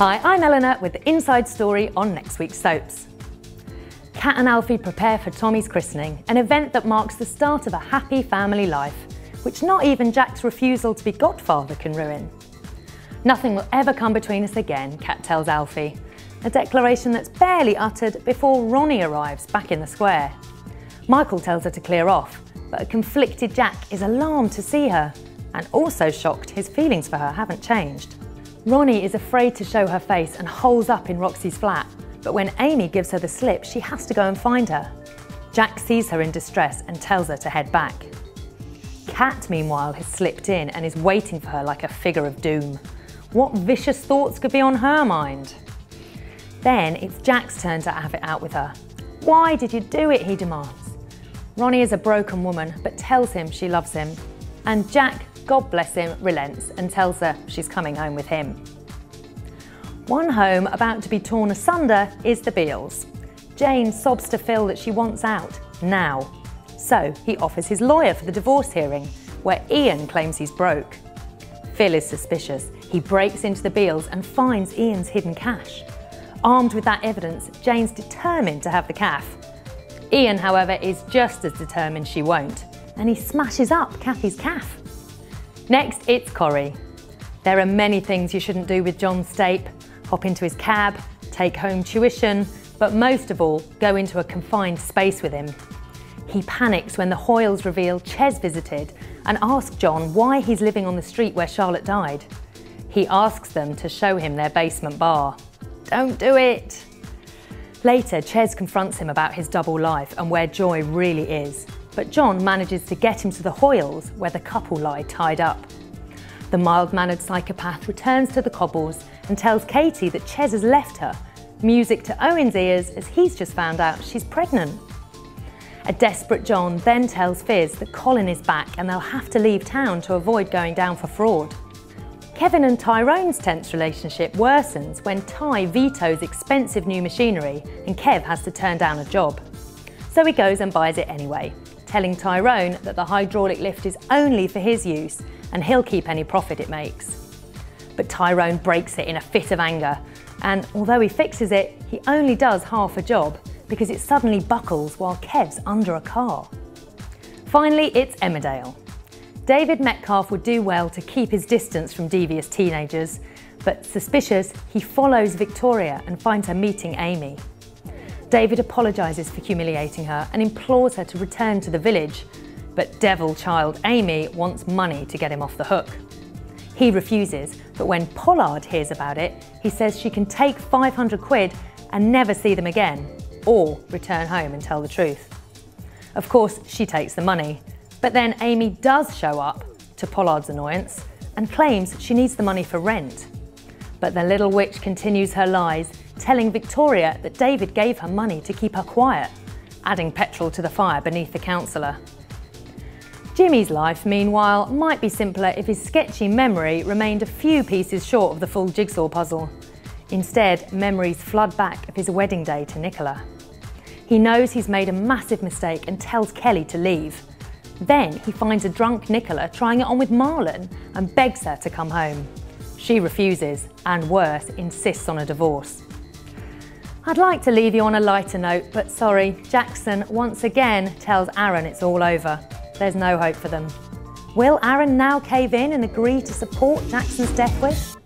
Hi, I'm Eleanor with the inside story on next week's soaps. Kat and Alfie prepare for Tommy's christening, an event that marks the start of a happy family life, which not even Jack's refusal to be godfather can ruin. Nothing will ever come between us again, Kat tells Alfie, a declaration that's barely uttered before Ronnie arrives back in the square. Michael tells her to clear off, but a conflicted Jack is alarmed to see her, and also shocked his feelings for her haven't changed. Ronnie is afraid to show her face and holes up in Roxy's flat, but when Amy gives her the slip, she has to go and find her. Jack sees her in distress and tells her to head back. Kat, meanwhile, has slipped in and is waiting for her like a figure of doom. What vicious thoughts could be on her mind? Then it's Jack's turn to have it out with her. Why did you do it, he demands. Ronnie is a broken woman, but tells him she loves him. And Jack, God bless him, relents and tells her she's coming home with him. One home about to be torn asunder is the Beales. Jane sobs to Phil that she wants out, now. So he offers his lawyer for the divorce hearing, where Ian claims he's broke. Phil is suspicious. He breaks into the Beales and finds Ian's hidden cash. Armed with that evidence, Jane's determined to have the caff. Ian, however, is just as determined she won't, and he smashes up Kathy's caff. Next, it's Corrie. There are many things you shouldn't do with John Stape. Hop into his cab, take home tuition, but most of all, go into a confined space with him. He panics when the Hoyles reveal Ches visited and ask John why he's living on the street where Charlotte died. He asks them to show him their basement bar. Don't do it! Later, Ches confronts him about his double life and where Joy really is. But John manages to get him to the Hoyles, where the couple lie tied up. The mild-mannered psychopath returns to the cobbles and tells Katie that Ches has left her, music to Owen's ears as he's just found out she's pregnant. A desperate John then tells Fizz that Colin is back and they'll have to leave town to avoid going down for fraud. Kevin and Tyrone's tense relationship worsens when Ty vetoes expensive new machinery and Kev has to turn down a job. So he goes and buys it anyway, telling Tyrone that the hydraulic lift is only for his use and he'll keep any profit it makes. But Tyrone breaks it in a fit of anger, and although he fixes it, he only does half a job because it suddenly buckles while Kev's under a car. Finally, it's Emmerdale. David Metcalfe would do well to keep his distance from devious teenagers, but suspicious, he follows Victoria and finds her meeting Amy. David apologises for humiliating her and implores her to return to the village, but devil child Amy wants money to get him off the hook. He refuses, but when Pollard hears about it, he says she can take 500 quid and never see them again, or return home and tell the truth. Of course, she takes the money, but then Amy does show up, to Pollard's annoyance, and claims she needs the money for rent. But the little witch continues her lies, telling Victoria that David gave her money to keep her quiet, adding petrol to the fire beneath the counsellor. Jimmy's life, meanwhile, might be simpler if his sketchy memory remained a few pieces short of the full jigsaw puzzle. Instead, memories flood back of his wedding day to Nicola. He knows he's made a massive mistake and tells Kelly to leave. Then he finds a drunk Nicola trying it on with Marlon and begs her to come home. She refuses, and worse, insists on a divorce. I'd like to leave you on a lighter note, but sorry, Jackson once again tells Aaron it's all over. There's no hope for them. Will Aaron now cave in and agree to support Jackson's death wish?